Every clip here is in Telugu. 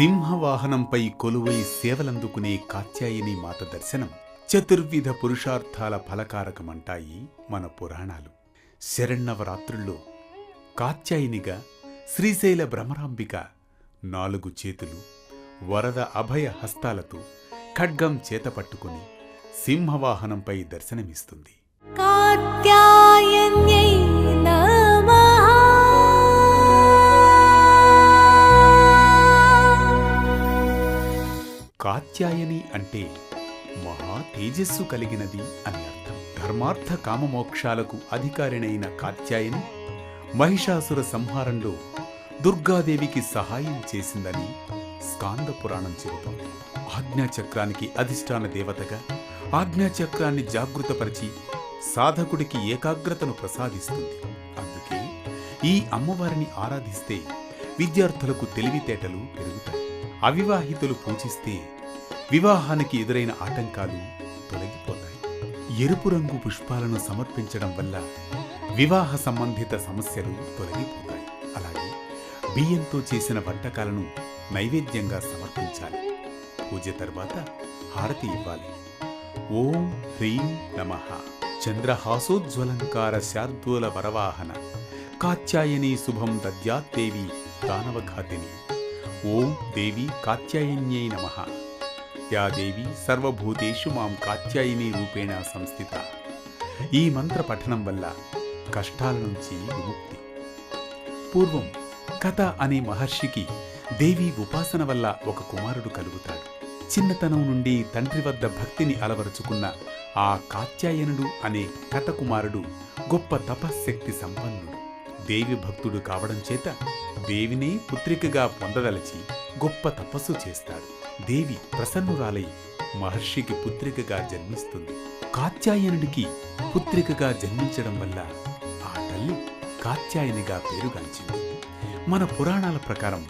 సింహవాహనంపై కొలువై సేవలందుకునే కాత్యాయని మాత దర్శనం చతుర్విధ పురుషార్థాల ఫలకారకమంటాయి మన పురాణాలు. శరన్నవరాత్రుల్లో కాత్యాయనిగా శ్రీశైల భ్రమరాంబిక 4 చేతులు, వరద అభయ హస్తాలతో ఖడ్గం చేతపట్టుకుని సింహవాహనంపై దర్శనమిస్తుంది. కాత్యాయన్యై నమః. కాత్యాయని అంటే మహా తేజస్సు కలిగినది అని అర్థం. ధర్మార్థ కామమోక్షాలకు అధికారినైన కాత్యాయని మహిషాసుర సంహారంలో దుర్గాదేవికి సహాయం చేసిందని స్కాంద పురాణం చెబుతోంది. ఆజ్ఞాచక్రానికి అధిష్టాన దేవతగా ఆజ్ఞాచక్రాన్ని జాగృతపరిచి సాధకుడికి ఏకాగ్రతను ప్రసాదిస్తుంది. అందుకే ఈ అమ్మవారిని ఆరాధిస్తే విద్యార్థులకు తెలివితేటలు పెరుగుతాయి. అవివాహితులు పూజిస్తే వివాహానికి ఎదురైన ఆటంకాలు తొలగిపోతాయి. ఎరుపు రంగు పుష్పాలను సమర్పించడం వల్ల వివాహ సంబంధిత సమస్యలు తొలగిపోతాయి. అలాగే బియ్యంతో చేసిన వంటకాలను నైవేద్యంగా సమర్పించాలి. పూజ తర్వాత హారతి ఇవ్వాలి. ఓం హ్రీం నమః. చంద్రహాసోజ్వలంకార శార్దూల వరవాహన కాత్యాయనీ శుభం దద్యాత్తేవి దానవఘాతిని. ఓం దేవి కాత్యాయన్యై నమః. యా దేవి సర్వభూతేషు మాం కాత్యాయనీ రూపేణ సంస్థిత. ఈ మంత్ర పఠనం వల్ల కష్టాల నుంచి విముక్తి. పూర్వం కథ అనే మహర్షికి దేవి ఉపాసన వల్ల ఒక కుమారుడు కలుగుతాడు. చిన్నతనం నుండి తండ్రి వద్ద భక్తిని అలవరుచుకున్న ఆ కాత్యాయనుడు అనే కథ కుమారుడు గొప్ప తపశ్శక్తి సంపన్నుడు. దేవి భక్తుడు కావడం చేత దేవిని పుత్రికగా పొందదలచి గొప్ప తపస్సు చేస్తాడు. దేవి ప్రసన్నురాలై మహర్షికి పుత్రికగా జన్మిస్తుంది. కాత్యాయనుడికి పుత్రికగా జన్మించడం వల్ల ఆ తల్లి కాత్యాయనిగా పేరుగాంచింది. మన పురాణాల ప్రకారం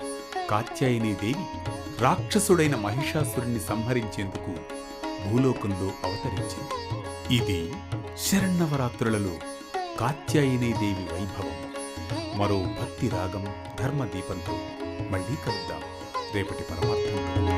కాత్యాయనీ దేవి రాక్షసుడైన మహిషాసురుణ్ణి సంహరించేందుకు భూలోకంలో అవతరించింది. ఇది శరన్నవరాత్రులలో కాత్యాయనీ దేవి వైభవం. మరో భక్తి రాగం ధర్మదీపంతో మళ్ళీ కలుద్దాం రేపటి పరమార్థం.